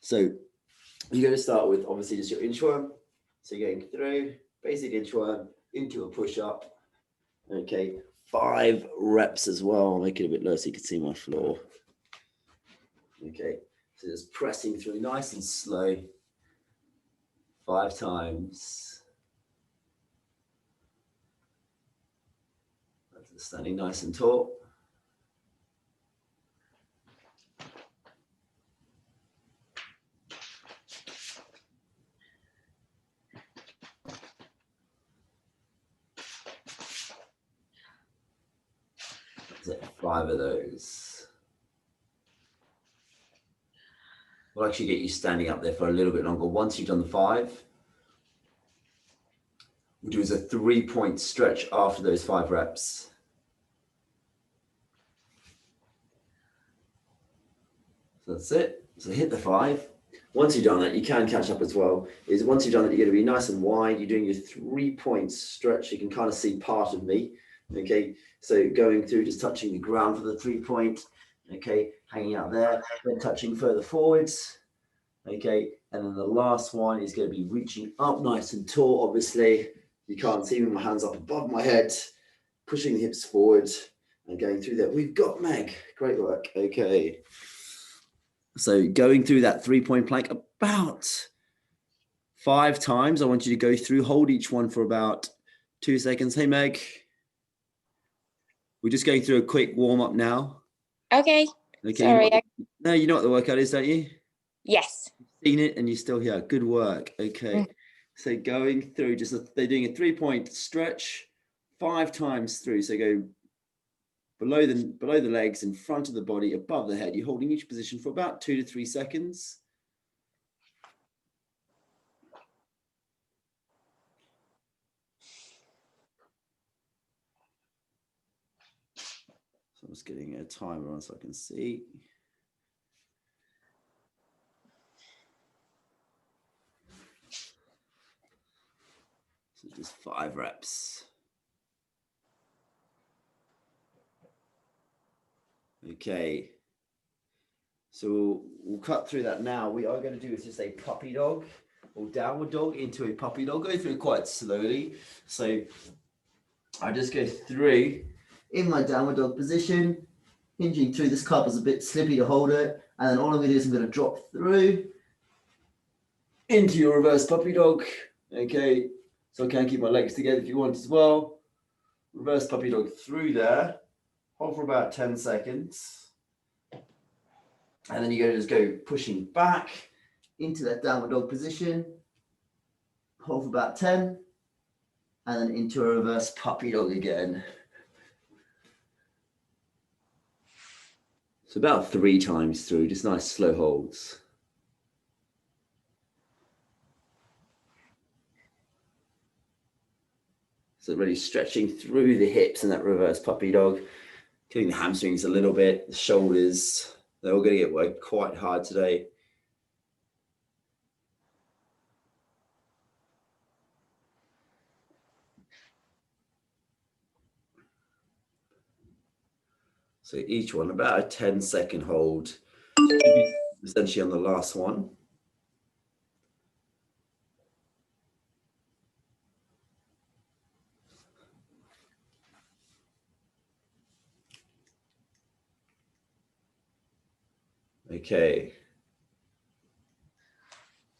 So you're going to start with obviously just your inchworm. So you're going through basic inchworm into a push-up. Okay, 5 reps as well. I'll make it a bit lower so you can see my floor. Okay, so just pressing through nice and slow. 5 times. That's standing nice and tall. That's it, 5 of those. We'll actually get you standing up there for a little bit longer. Once you've done the 5, we'll do is a 3-point stretch after those 5 reps. So that's it. So hit the 5. Once you've done that, you can catch up as well. Once you've done that, you're going to be nice and wide. You're doing your 3-point stretch. You can kind of see part of me. Okay, so going through, just touching the ground for the 3-point. Okay, hanging out there, then touching further forwards. Okay, and then the last one is going to be reaching up nice and tall. Obviously, you can't see me, my hands up above my head, pushing the hips forward and going through that. We've got Meg. Great work. Okay. So going through that 3-point plank about 5 times. I want you to go through, hold each one for about 2 seconds. Hey, Meg. We're just going through a quick warm up now. Okay. Sorry. No, you know what the workout is, don't you? Yes. You've seen it and you're still here. Good work. Okay. So going through, they're doing a 3-point stretch 5 times through. So go below the legs, in front of the body, above the head. You're holding each position for about 2 to 3 seconds. So I'm just getting a timer on so I can see. So just 5 reps. Okay. So we'll cut through that now. We are going to do is just a puppy dog or downward dog into a puppy dog. Go through it quite slowly. So I just go through in my downward dog position, hinging through. This cup is a bit slippy to hold it. And then all I'm going to do is I'm going to drop through into your reverse puppy dog. Okay. So I can keep my legs together if you want as well. Reverse puppy dog through there. Hold for about 10 seconds. And then you're going to just go pushing back into that downward dog position. Hold for about 10. And then into a reverse puppy dog again. So about 3 times through, just nice slow holds. So really stretching through the hips in that reverse puppy dog. Killing the hamstrings a little bit, the shoulders. They're all going to get worked quite hard today. So each one about a 10-second hold, essentially on the last one. Okay.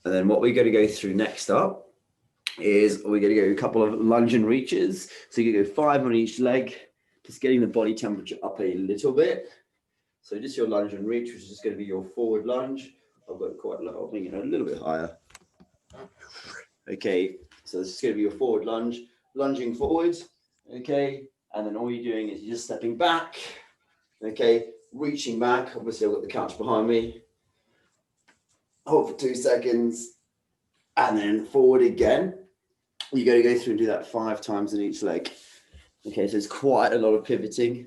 And then what we're going to go through next up is we're going to go a couple of lunge and reaches. So you can go 5 on each leg, just getting the body temperature up a little bit. So just your lunge and reach, which is just going to be your forward lunge. I've got it quite low, I'll bring it a little bit higher. Okay, so this is going to be your forward lunge, lunging forward. Okay, and then all you're doing is you're just stepping back. Okay, reaching back. Obviously, I've got the couch behind me. Hold for 2 seconds, and then forward again. You're going to go through and do that 5 times in each leg. Okay, so it's quite a lot of pivoting.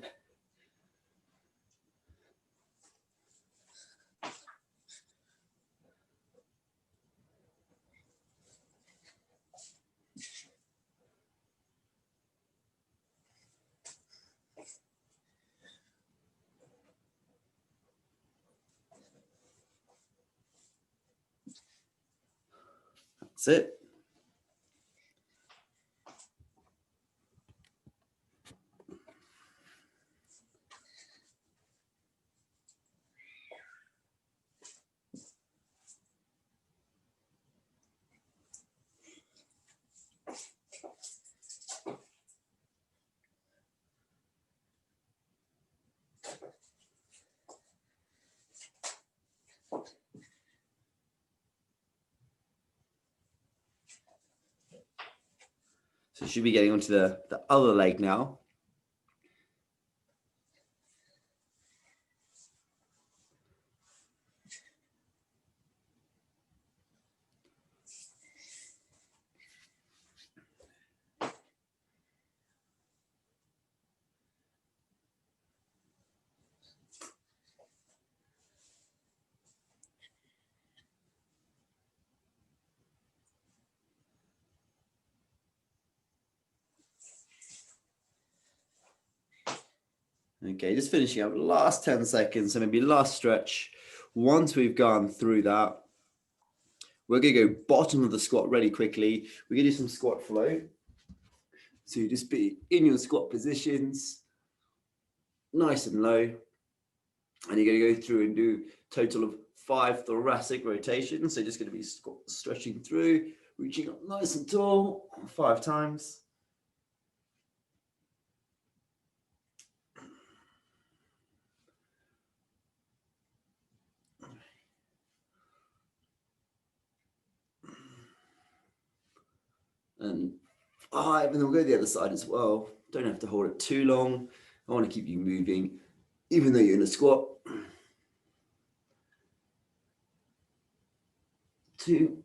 That's it. So should be getting onto the other leg now. Okay, just finishing up last 10 seconds, so maybe last stretch. Once we've gone through that, we're going to go bottom of the squat really quickly. We're going to do some squat flow. So you just be in your squat positions, nice and low. And you're going to go through and do a total of 5 thoracic rotations. So just going to be stretching through, reaching up nice and tall 5 times. And 5, and then we'll go to the other side as well. Don't have to hold it too long. I want to keep you moving, even though you're in a squat. 2.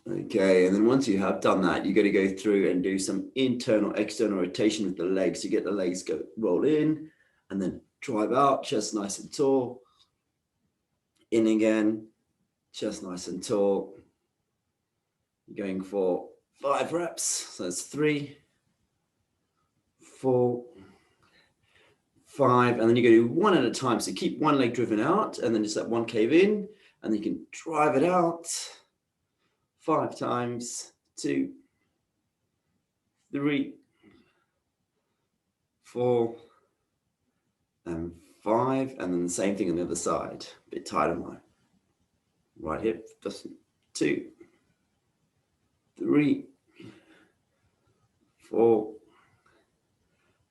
Okay, and then once you have done that, you're going to go through and do some internal, external rotation with the legs. You get the legs go roll in and then drive out, chest nice and tall. In again, chest nice and tall. You're going for 5 reps. So that's 3, 4, 5, and then you're going to do 1 at a time. So keep one leg driven out and then just let one cave in, and then you can drive it out 5 times, 2, 3, 4, and 5, and then the same thing on the other side. A bit tight on my right hip. Just 2, 3, 4,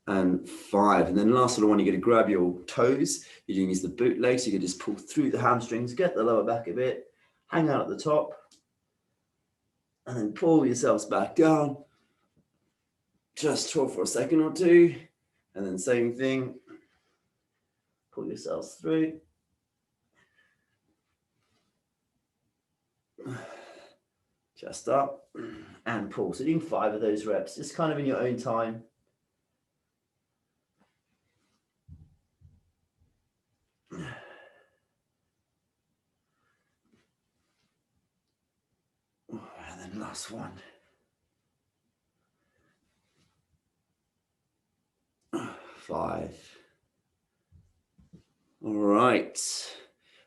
and 5. And then last little one, you're going to grab your toes. You're doing is the boot legs. You can just pull through the hamstrings, get the lower back a bit, hang out at the top, and then pull yourselves back down. Just chill for a second or two, and then same thing. Pull yourselves through. Chest up and pull. So doing 5 of those reps, just kind of in your own time. And then last one. 5. All right.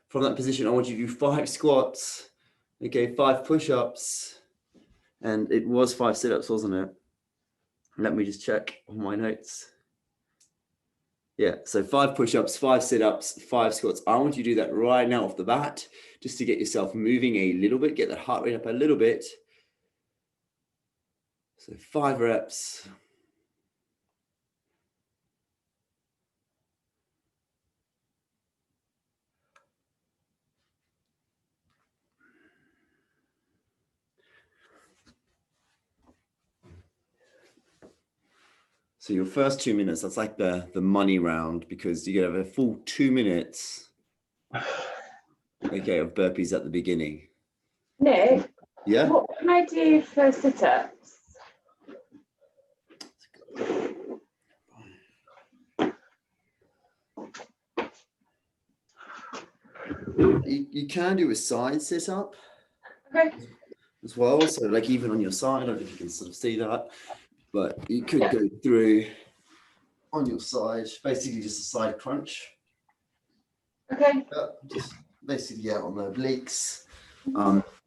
From that position, I want you to do 5 squats. Okay, 5 push-ups. And it was 5 sit-ups, wasn't it? Let me just check on my notes. Yeah, so 5 push-ups, 5 sit-ups, 5 squats. I want you to do that right now off the bat, just to get yourself moving a little bit, get that heart rate up a little bit. So 5 reps. So your first 2 minutes, that's like the money round, because you have a full 2 minutes, okay, of burpees at the beginning. Nick, yeah, what can I do for sit-ups? You can do a side sit-up. Okay. As well, so like even on your side, I don't know if you can sort of see that. but you could Yeah. go through on your side, basically just a side crunch. Okay. Just basically on the obliques.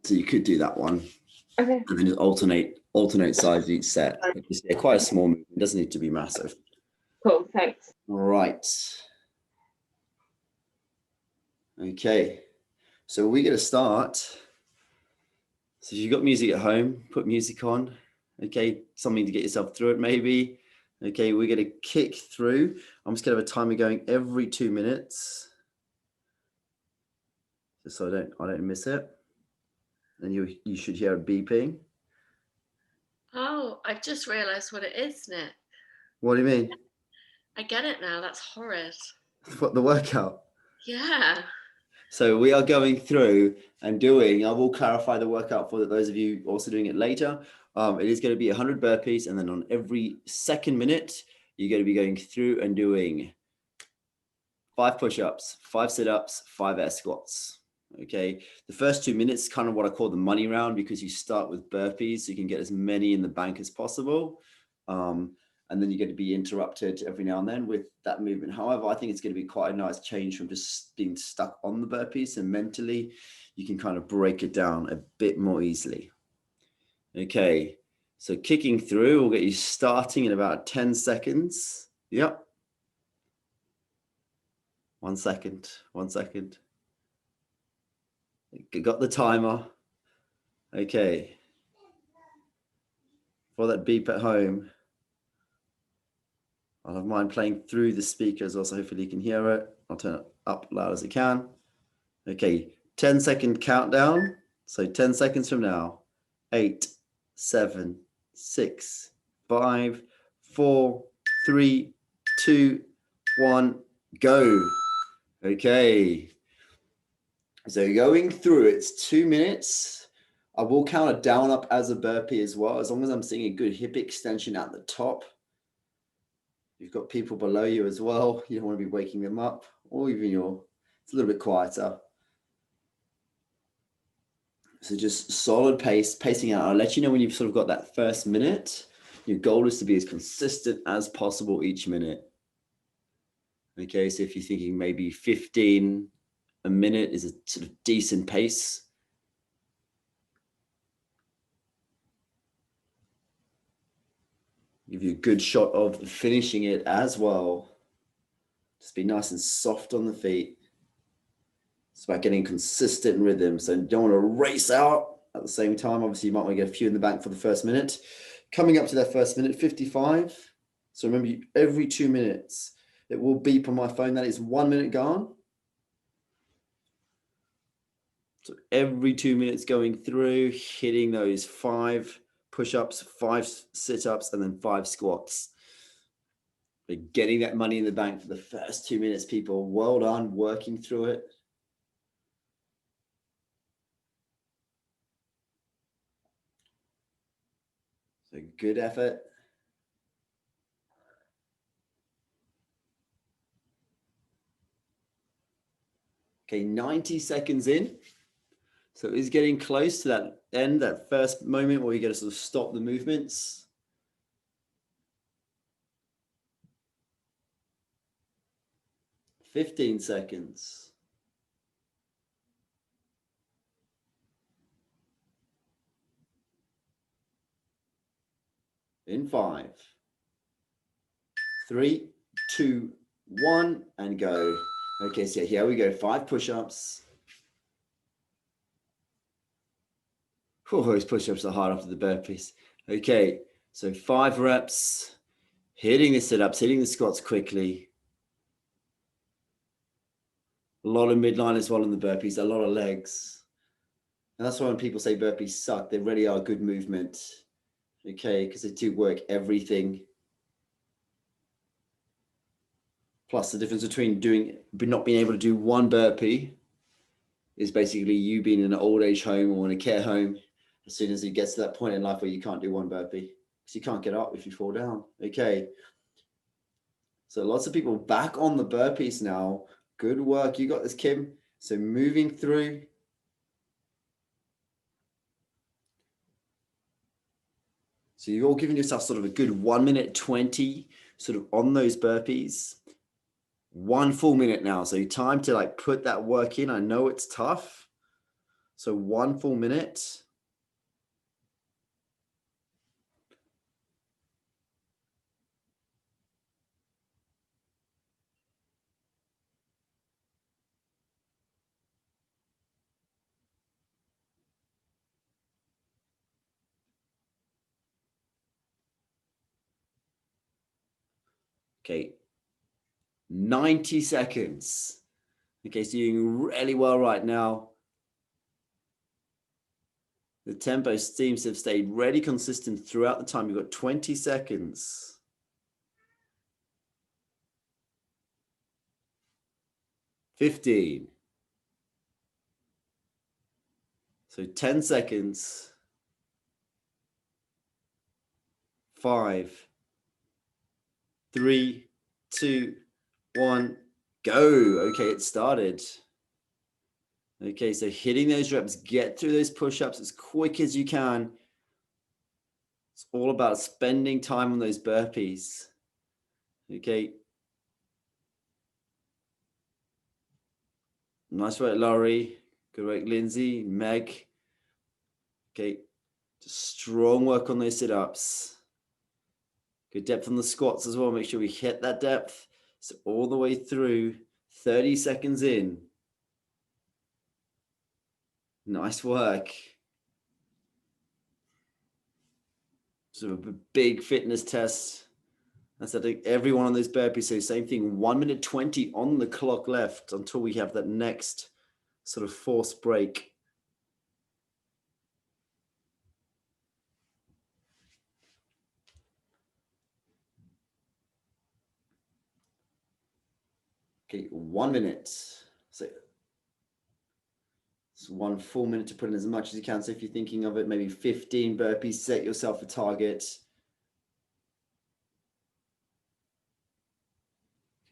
So you could do that one. Okay. And then just alternate sides each set. Just, quite a small movement. It doesn't need to be massive. Cool. Thanks. All right. Okay. So we're going to start. So if you've got music at home, put music on. Okay. Something to get yourself through it, maybe. Okay. We're going to kick through. I'm just going to have a timer going every 2 minutes. Just so I don't miss it. And you should hear it beeping. Oh, I've just realised what it is, Nick. What do you mean? I get it now. That's horrid. What, the workout? Yeah. So we are going through and doing, I will clarify the workout for those of you also doing it later. It is going to be 100 burpees, and then on every second minute, you're going to be going through and doing 5 push-ups, 5 sit-ups, 5 air squats. Okay. The first 2 minutes, kind of what I call the money round, because you start with burpees, so you can get as many in the bank as possible. And then you're going to be interrupted every now and then with that movement. However, I think it's going to be quite a nice change from just being stuck on the burpees, and mentally you can kind of break it down a bit more easily. Okay, so kicking through, we'll get you starting in about 10 seconds. Yep. 1 second, 1 second. Got the timer. Okay. For that beep at home, I'll have mine playing through the speakers also. Hopefully you can hear it. I'll turn it up loud as I can. Okay, 10-second countdown. So 10 seconds from now. 8, 7, 6, 5, 4, 3, 2, 1, go. Okay. So going through, it's 2 minutes. I will count it down up as a burpee as well, as long as I'm seeing a good hip extension at the top. You've got people below you as well. You don't want to be waking them up, or even it's a little bit quieter. So just solid pacing out. I'll let you know when you've sort of got that first minute. Your goal is to be as consistent as possible each minute. Okay, so if you're thinking maybe 15 a minute is a sort of decent pace. Give you a good shot of finishing it as well. Just be nice and soft on the feet. It's about getting consistent rhythm. So you don't want to race out at the same time. Obviously, you might want to get a few in the bank for the first minute. Coming up to that first minute, 55. So remember, every 2 minutes, it will beep on my phone. That is 1 minute gone. So every 2 minutes going through, hitting those 5 push-ups, 5 sit-ups, and then 5 squats. But getting that money in the bank for the first 2 minutes, people. Well done, working through it. So good effort. Okay, 90 seconds in. So it's getting close to that end, that first moment where you got to sort of stop the movements. "15 seconds. In 5, 3, 2, 1, and go. Okay, so here we go. 5 push-ups. Oh, those push-ups are hard after the burpees. Okay, so 5 reps, hitting the sit-ups, hitting the squats quickly. A lot of midline as well in the burpees, a lot of legs. And that's why when people say burpees suck, they really are good movement. Okay, because they do work everything. Plus the difference between not being able to do one burpee is basically you being in an old age home or in a care home. As soon as it gets to that point in life where you can't do one burpee, because you can't get up if you fall down. Okay. So lots of people back on the burpees now. Good work. You got this, Kim. So moving through. So you're all giving yourself sort of a good 1 minute 20 sort of on those burpees. 1 full minute now. So time to like put that work in. I know it's tough. So 1 full minute. Okay. 90 seconds. Okay, so you're doing really well right now. The tempo seems to have stayed really consistent throughout the time. You've got 20 seconds. 15. So 10 seconds. 5, 3, 2, 1, go. Okay, it started. Okay, so hitting those reps, get through those push-ups as quick as you can. It's all about spending time on those burpees. Okay. Nice work, Laurie. Good work, Lindsay, Meg. Okay. Just strong work on those sit-ups. Good depth on the squats as well. Make sure we hit that depth. So all the way through, 30 seconds in. Nice work. Sort of a big fitness test. That's I think every one of those burpees. So same thing, 1 minute 20 on the clock left until we have that next sort of forced break. Okay, 1 minute. So it's 1 full minute to put in as much as you can. So if you're thinking of it, maybe 15 burpees, set yourself a target.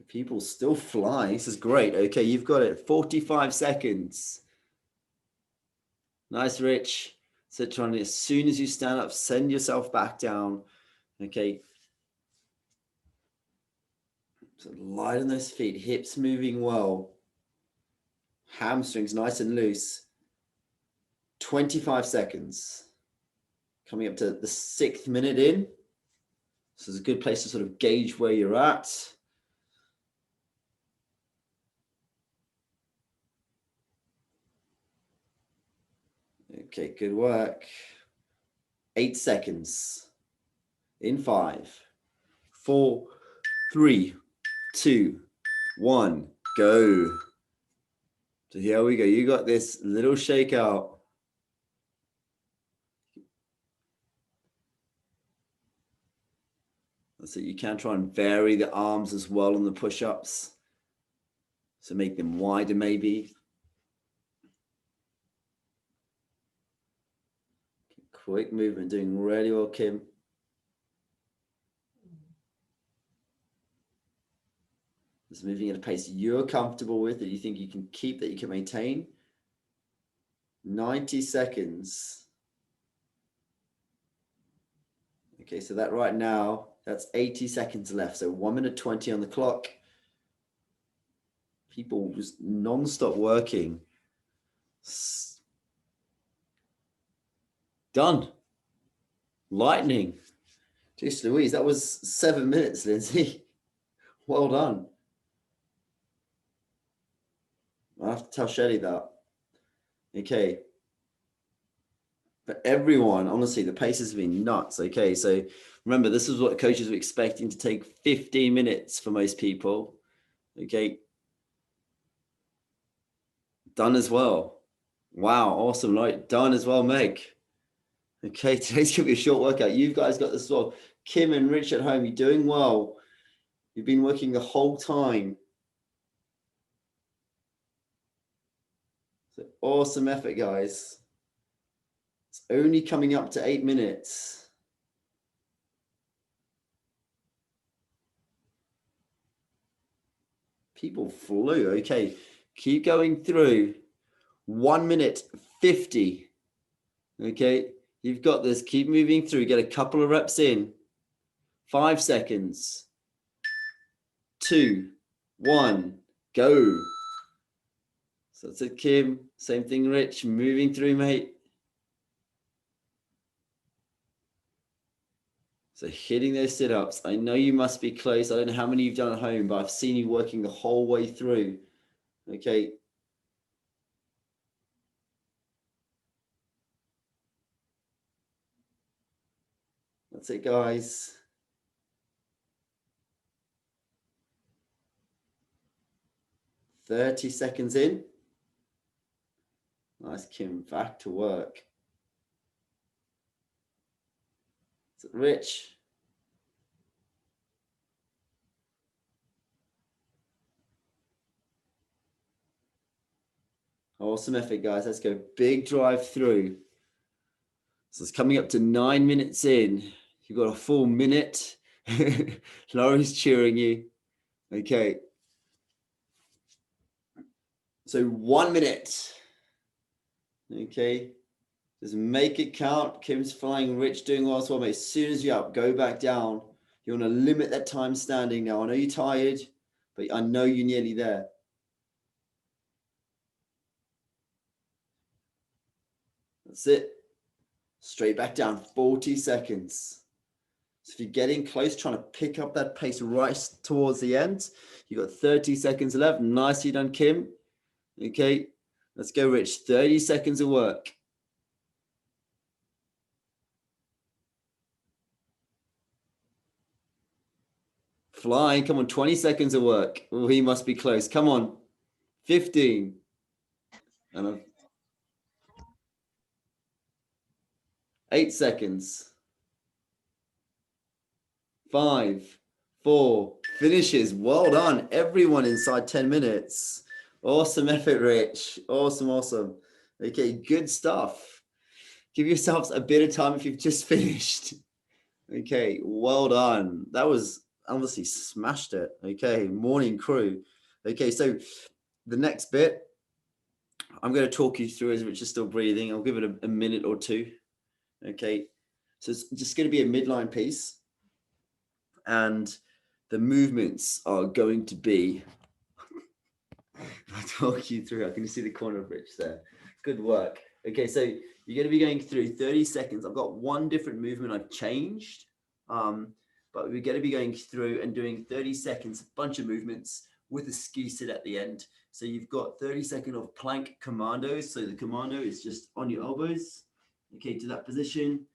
People still flying. This is great. Okay, you've got it. 45 seconds. Nice, Rich. So trying to, as soon as you stand up, send yourself back down. Okay. So light on those feet, hips moving well. Hamstrings nice and loose. 25 seconds. Coming up to the 6th minute in. This is a good place to sort of gauge where you're at. Okay, good work. 8 seconds. In 5, 4, 3, 2, 1, go. So here we go. You got this little shakeout. So you can try and vary the arms as well on the push-ups. So make them wider maybe. Quick movement, doing really well, Kim. Just moving at a pace you're comfortable with, that you think you can keep, that you can maintain. 90 seconds. Okay, so that right now, that's 80 seconds left. So 1 minute 20 on the clock. People just non-stop working. Done. Lightning. Jeez Louise, that was 7 minutes, Lindsay. Well done. I have to tell Shelly that. Okay. For everyone, honestly, the pace has been nuts. Okay, so remember, this is what coaches were expecting to take 15 minutes for most people. Okay. Done as well. Wow, awesome. Right, done as well, Meg. Okay, today's going to be a short workout. You guys got this as well. Kim and Rich at home, you're doing well. You've been working the whole time. So awesome effort, guys. It's only coming up to 8 minutes. People flew. Okay, keep going through. 1 minute 50. Okay, You've got this. Keep moving through. Get a couple of reps in. 5 seconds. 2, 1, go. So that's it, Kim. Same thing, Rich. Moving through, mate. So hitting those sit-ups. I know you must be close. I don't know how many you've done at home, but I've seen you working the whole way through. Okay. That's it, guys. "30 seconds in." Nice, Kim. Back to work. Is it Rich? Awesome effort, guys. Let's go. Big drive through. So it's coming up to 9 minutes in. You've got a full minute. Laurie's cheering you. Okay. So 1 minute. Okay. Just make it count. Kim's flying, Rich doing well as well, mate. As soon as you're up, go back down. You want to limit that time standing now. I know you're tired, but I know you're nearly there. That's it. Straight back down, 40 seconds. So if you're getting close, trying to pick up that pace right towards the end, you've got 30 seconds left. Nicely done, Kim. Okay, let's go, Rich. 30 seconds of work. Flying, come on, 20 seconds of work. Oh, he must be close. Come on, 15. And 8 seconds. 5, 4, finishes. Well done, everyone inside 10 minutes. Awesome effort, Rich. Awesome, awesome. Okay, good stuff. Give yourselves a bit of time if you've just finished. Okay, well done. That was obviously smashed it. Okay, morning crew. Okay, so the next bit, I'm going to talk you through as Rich is still breathing. I'll give it a minute or two. Okay, so it's just going to be a midline piece. And the movements are going to be, I'll talk you through. I can see the corner of Rich there. Good work. Okay, so you're going to be going through 30 seconds. I've got one different movement I've changed, but we're going to be going through and doing 30 seconds, a bunch of movements with a ski sit at the end. So you've got 30 seconds of plank commandos. So the commando is just on your elbows, okay, to that position,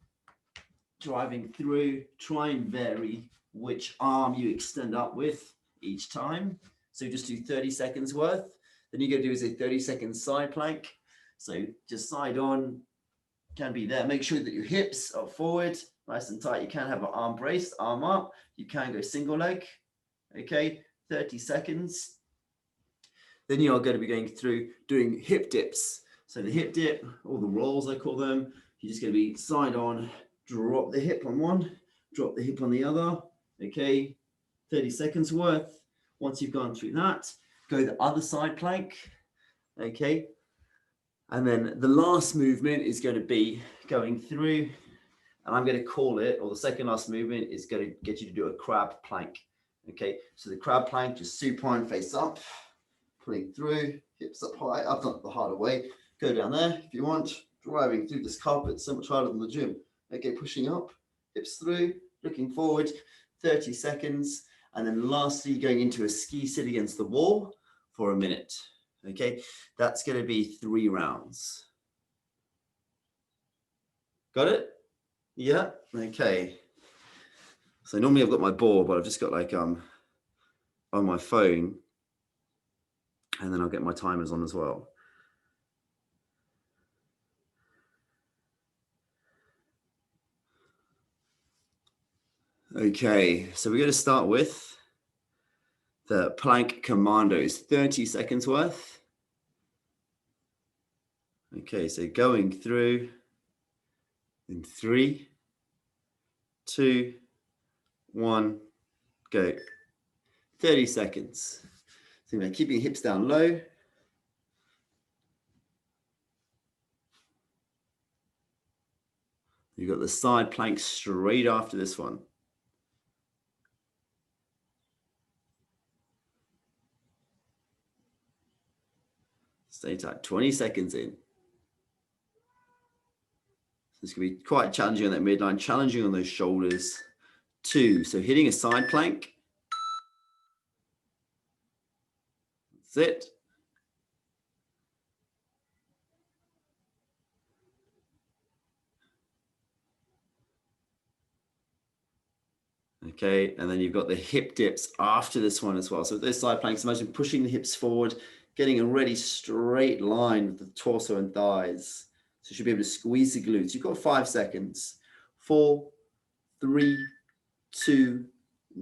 driving through. Try and vary which arm you extend up with each time. So just do 30 seconds worth. Then you're going to do is a 30-second side plank. So just side on, can be there. Make sure that your hips are forward, nice and tight. You can have an arm braced, arm up. You can go single leg. Okay, 30 seconds. Then you are going to be going through doing hip dips. So the hip dip, or the rolls I call them, you're just going to be side on, drop the hip on one, drop the hip on the other. Okay, 30 seconds worth. Once you've gone through that, go the other side plank. Okay, and then the last movement is going to be going through, and I'm going to call it, or the second last movement is going to get you to do a crab plank. Okay, so the crab plank, just supine face up, pulling through, hips up high. I've done it the harder way. Go down there if you want, driving through this carpet, so much harder than the gym. Okay, pushing up, hips through, looking forward, 30 seconds. And then lastly, going into a ski sit against the wall for a minute. Okay, that's going to be 3 rounds. Got it? Yeah, okay. So normally I've got my board, but I've just got like on my phone, and then I'll get my timers on as well. Okay, so we're going to start with the plank commandos, 30 seconds worth. Okay, so going through in 3, 2, 1, go. 30 seconds. So we're keeping hips down low. We've got the side plank straight after this one. Stay tight, 20 seconds in. So it's going to be quite challenging on that midline, challenging on those shoulders. 2, so hitting a side plank. That's it. Okay, and then you've got the hip dips after this one as well. So those side planks, imagine pushing the hips forward, getting a really straight line with the torso and thighs. So you should be able to squeeze the glutes. You've got 5 seconds. 4, 3, 2,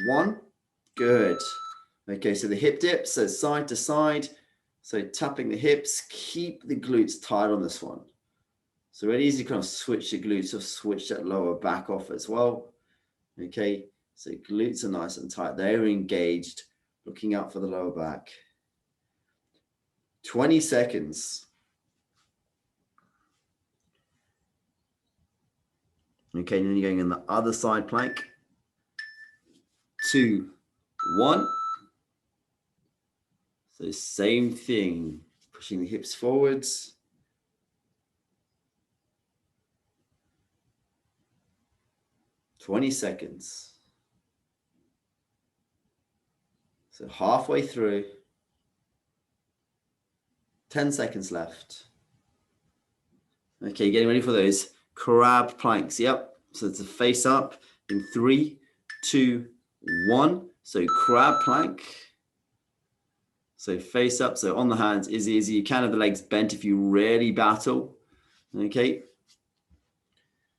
1. Good. Okay, so the hip dips, so side to side. So tapping the hips, keep the glutes tight on this one. So really easy to kind of switch the glutes or switch that lower back off as well. Okay, so glutes are nice and tight. They're engaged, looking out for the lower back. 20 seconds. Okay, and then you're going in the other side plank. 2, 1. So same thing, pushing the hips forwards. Twenty seconds. So halfway through. 10 seconds left. Okay, getting ready for those crab planks. Yep. So it's a face up in 3, 2, 1. So crab plank. So face up. So on the hands is easy. You can have the legs bent if you really battle. Okay.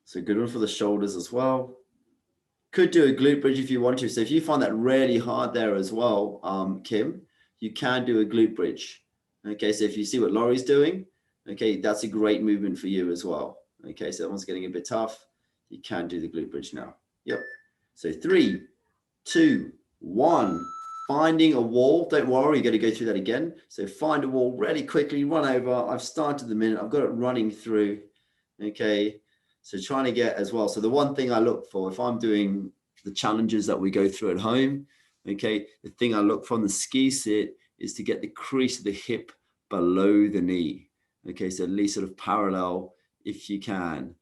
So good one for the shoulders as well. Could do a glute bridge if you want to. So if you find that really hard there as well, Kim, you can do a glute bridge. Okay, so if you see what Laurie's doing, okay, that's a great movement for you as well. Okay, so that one's getting a bit tough. You can do the glute bridge now. Yep. So 3, 2, 1. Finding a wall. Don't worry, you're going to go through that again. So find a wall really quickly, run over. I've started the minute. I've got it running through. Okay, so trying to get as well. So the one thing I look for, if I'm doing the challenges that we go through at home, okay, the thing I look for on the ski sit is to get the crease of the hip below the knee. Okay, so at least sort of parallel if you can.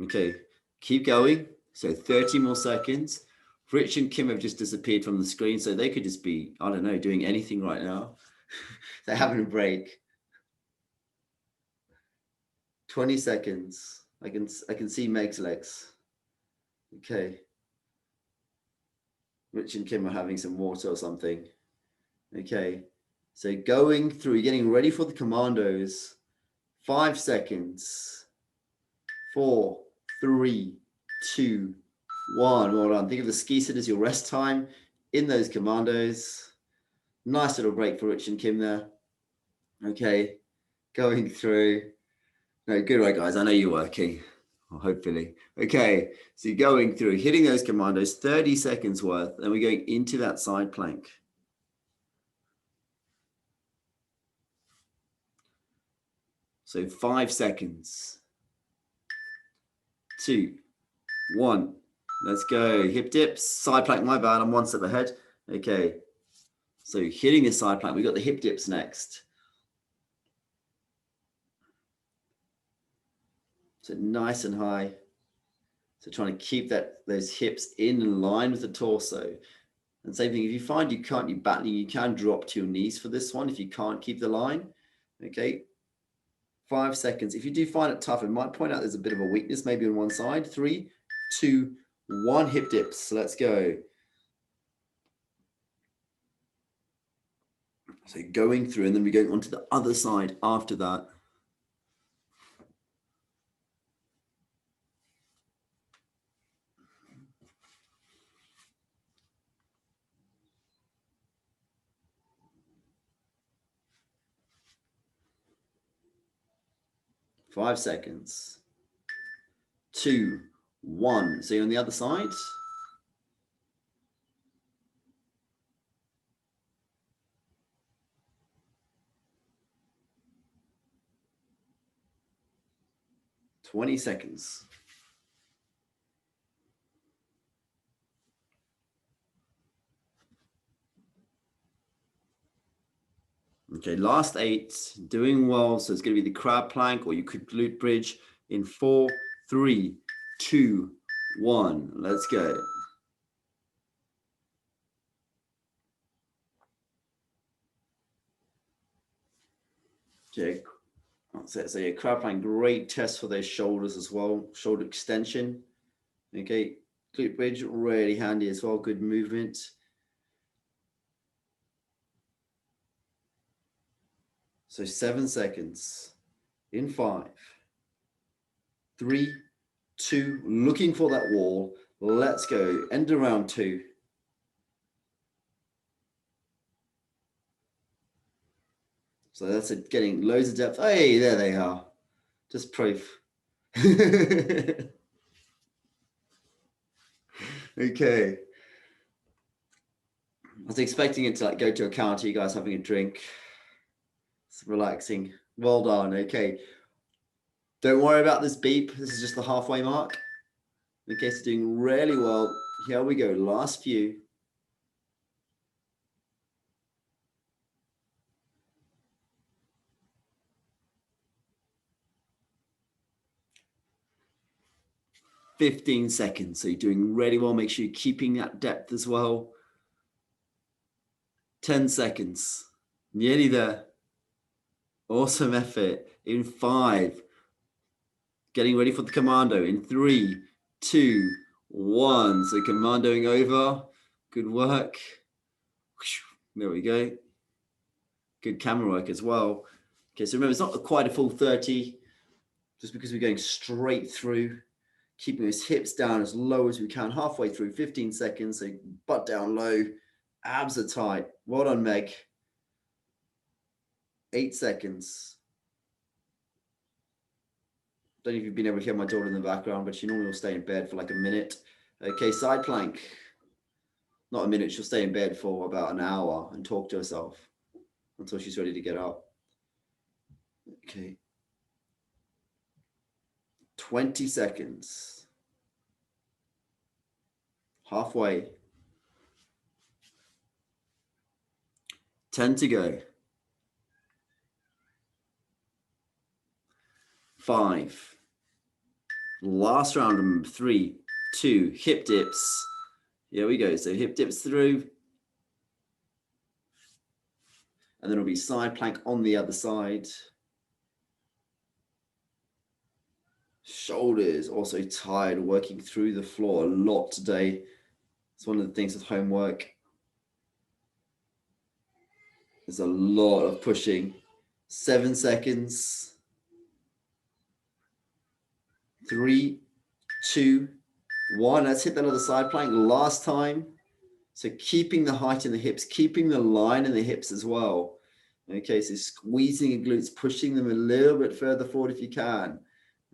Okay, keep going. So 30 more seconds. Rich and Kim have just disappeared from the screen, so they could just be, I don't know, doing anything right now. They're having a break. 20 seconds. I can see Meg's legs. Okay. Rich and Kim are having some water or something. Okay. So going through, getting ready for the commandos. 5 seconds. 4, 3, 2, 1. Well done. Think of the ski sit as your rest time in those commandos. Nice little break for Rich and Kim there. Okay. Going through. No, good right, guys. I know you're working. Well, hopefully. Okay. So you're going through, hitting those commandos, 30 seconds worth, and we're going into that side plank. So 5 seconds. 2, 1. Let's go. Hip dips, side plank. My bad. I'm one step ahead. Okay. So hitting the side plank. We got the hip dips next. So nice and high. So trying to keep those hips in line with the torso. And same thing, if you find you can't, you're battling, you can drop to your knees for this one if you can't keep the line. Okay. 5 seconds. If you do find it tough, it might point out there's a bit of a weakness maybe on one side. 3, 2, 1. Hip dips. So let's go. So going through, and then we're going onto the other side after that. Five seconds. 2, 1. So you're on the other side. 20 seconds. Okay, last 8, doing well. So it's going to be the crab plank, or you could glute bridge in 4, 3, 2, 1. Let's go. Okay, that's it. So yeah, crab plank, great test for those shoulders as well. Shoulder extension. Okay, glute bridge, really handy as well. Good movement. So 7 seconds in 5, 3, 2, looking for that wall. Let's go. End of round 2. So that's it, getting loads of depth. Hey, there they are. Just proof. Okay. I was expecting it to like go to a counter, you guys having a drink. It's relaxing. Well done. Okay. Don't worry about this beep. This is just the halfway mark. Okay, so doing really well. Here we go. Last few. "15 seconds. So you're doing really well. Make sure you're keeping that depth as well. 10 seconds. Nearly there. Awesome effort. In 5. Getting ready for the commando in 3, 2, 1. So commandoing over. Good work. There we go. Good camera work as well. Okay, so remember, it's not quite a full 30, just because we're going straight through, keeping those hips down as low as we can, halfway through, 15 seconds, so butt down low, abs are tight. Well done, Meg. 8 seconds. Don't know if you've been able to hear my daughter in the background, but she normally will stay in bed for like a minute. Okay, side plank. Not a minute, she'll stay in bed for about an hour and talk to herself until she's ready to get up. Okay. 20 seconds. Halfway. 10 to go. 5. Last round, 3, 2, hip dips. Here we go. So hip dips through. And then it'll be side plank on the other side. Shoulders also tired, working through the floor a lot today. It's one of the things with homework. There's a lot of pushing. 7 seconds. 3, 2, 1. Let's hit that other side plank last time. So keeping the height in the hips, keeping the line in the hips as well. Okay, so squeezing the glutes, pushing them a little bit further forward if you can.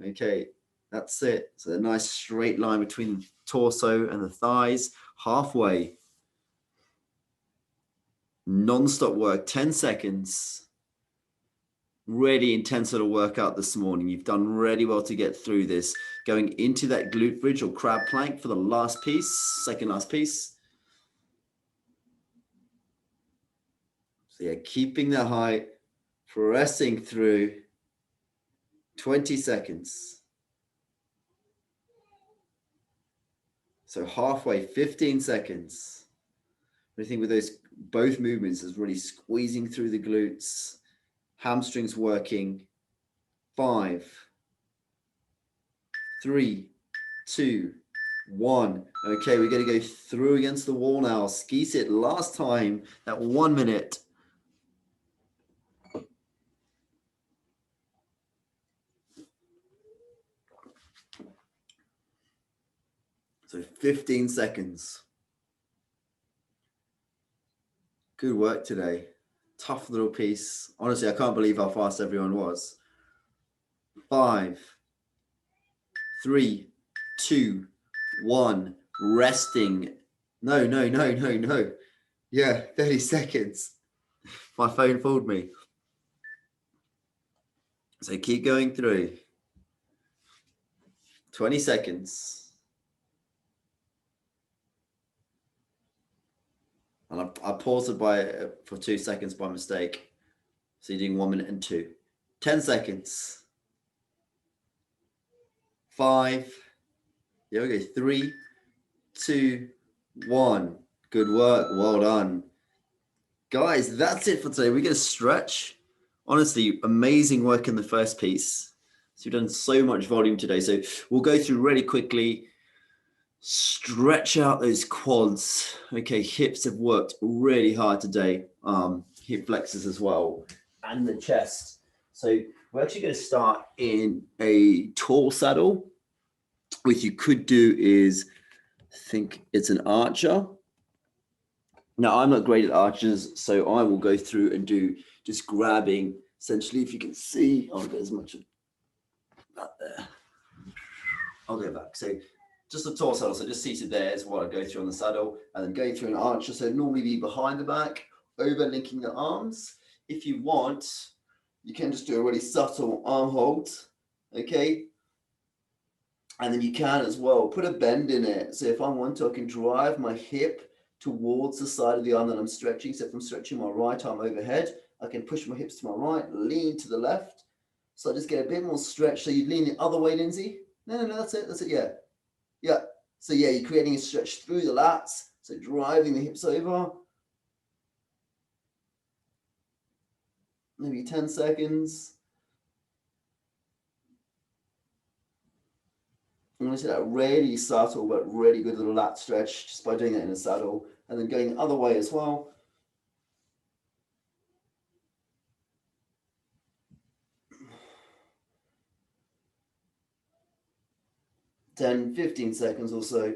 Okay, that's it. So a nice straight line between the torso and the thighs, halfway. Non-stop work, 10 seconds. Really intense little workout this morning. You've done really well to get through this. Going into that glute bridge or crab plank for the last piece, second last piece. So yeah, keeping the height, pressing through. 20 seconds. So halfway, 15 seconds. I think with those both movements is really squeezing through the glutes, hamstrings working. 5, 3, 2, 1. Okay, we're going to go through against the wall now. Ski sit last time, that 1 minute. So 15 seconds. Good work today. Tough little piece. Honestly, I can't believe how fast everyone was. 5, 3, 2, 1. Resting. No. Yeah, 30 seconds. My phone fooled me. So keep going through. 20 seconds. And I paused it for 2 seconds by mistake. So you're doing 1 minute and 2. 10 seconds. 5. Here we go. 3, 2, 1. Good work. Well done. Guys, that's it for today. We're going to stretch. Honestly, amazing work in the first piece. So we've done so much volume today. So we'll go through really quickly. Stretch out those quads. Okay, hips have worked really hard today. Hip flexors as well. And the chest. So we're actually going to start in a tall saddle. What you could do is, I think it's an archer. Now, I'm not great at archers, so I will go through and do just grabbing. Essentially, if you can see, I'll get as much of that there. I'll go back. So just a tall saddle, so just seated there is what I go through on the saddle, and then going through an archer. So normally be behind the back, overlinking the arms. If you want, you can just do a really subtle arm hold, okay? And then you can as well put a bend in it. So if I want to, I can drive my hip towards the side of the arm that I'm stretching. So if I'm stretching my right arm overhead, I can push my hips to my right, lean to the left. So I just get a bit more stretch. So you'd lean the other way, Lindsay. No, that's it, yeah. Yeah, so yeah, you're creating a stretch through the lats. So driving the hips over. Maybe 10 seconds. I'm going to see that really subtle but really good little lat stretch just by doing that in a saddle, and then going the other way as well. Ten, 15 seconds or so.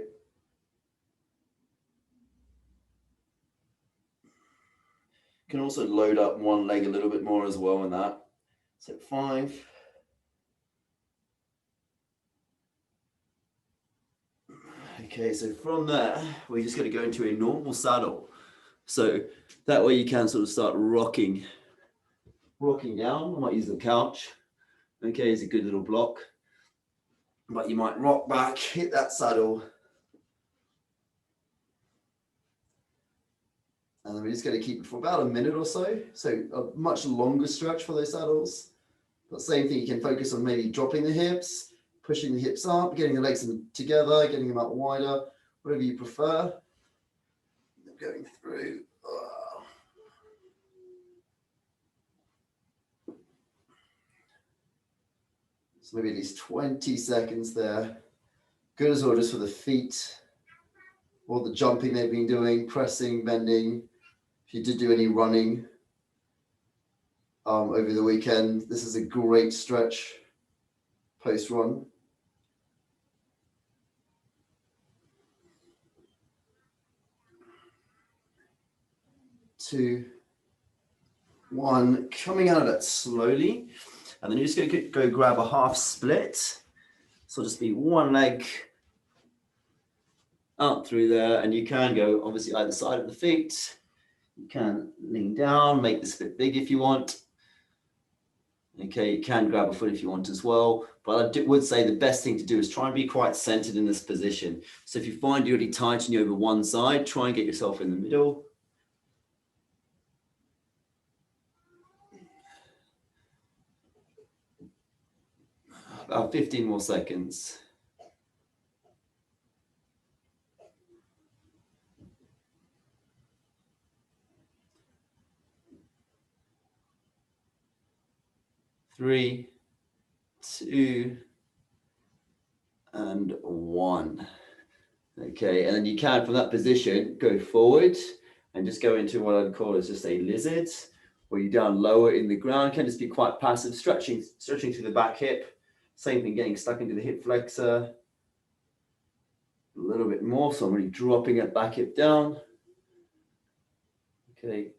Can also load up one leg a little bit more as well in that. So 5. Okay, so from there, we're just going to go into a normal saddle. So that way you can sort of start rocking down. I might use the couch. Okay, it's a good little block. But you might rock back, hit that saddle. And then we're just going to keep it for about a minute or so. So a much longer stretch for those saddles. But same thing, you can focus on maybe dropping the hips, pushing the hips up, getting the legs together, getting them out wider, whatever you prefer. Going through. So maybe at least 20 seconds there. Good as well just for the feet, all the jumping they've been doing, pressing, bending. If you did do any running over the weekend, this is a great stretch post-run. 2, 1, coming out of that slowly. And then you're just going to go grab a half split. So just be one leg out through there, and you can go obviously either side of the feet. You can lean down, make the split big if you want. Okay, you can grab a foot if you want as well. But I would say the best thing to do is try and be quite centered in this position. So if you find you're really tightening over one side, try and get yourself in the middle. About 15 more seconds. Three, 2, and 1. Okay, and then you can, from that position, go forward and just go into what I'd call as just a lizard, where you're down lower in the ground. Can just be quite passive, stretching through the back hip. Same thing, getting stuck into the hip flexor. A little bit more, so I'm really dropping that back hip down. Okay.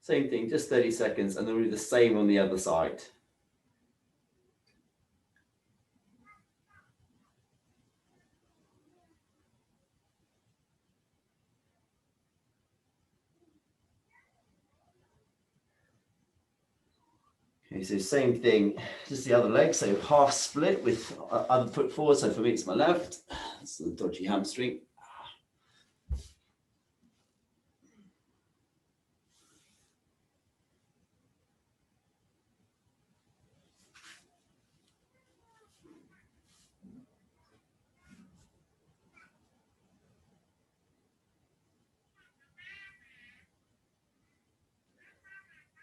Same thing, just 30 seconds, and then we'll do the same on the other side. Okay, so same thing, just the other leg. So half split with other foot forward. So for me, it's my left. That's the dodgy hamstring.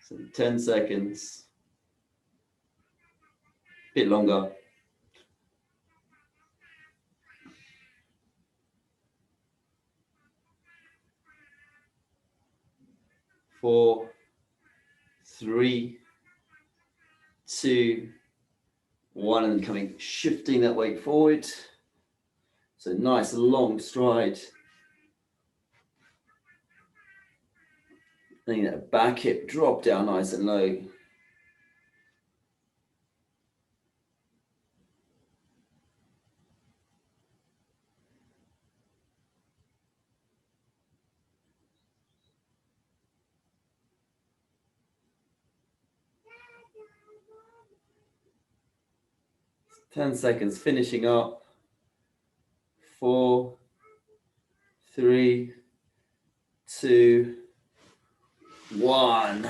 So 10 seconds. Bit longer. 4, 3, 2, 1, and then shifting that weight forward. So nice long stride. Letting that back hip drop down nice and low. Ten seconds, finishing up. 4, 3, 2, 1.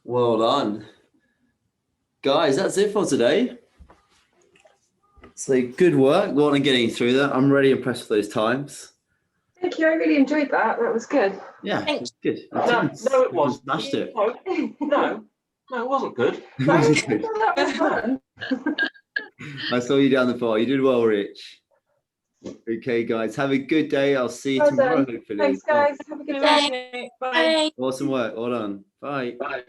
Well done. Guys, that's it for today. So good work. Well done getting through that. I'm really impressed with those times. Thank you. I really enjoyed that. That was good. Yeah, Thanks. it's good. No, it wasn't. Smashed it. No, it wasn't good. That was Good. fun. I saw you down the bar. You did well, Rich. Okay, guys, have a good day. I'll see you Well tomorrow, done. hopefully. Thanks, guys. Have a good day. Bye. Awesome work. Well done. Bye. Bye.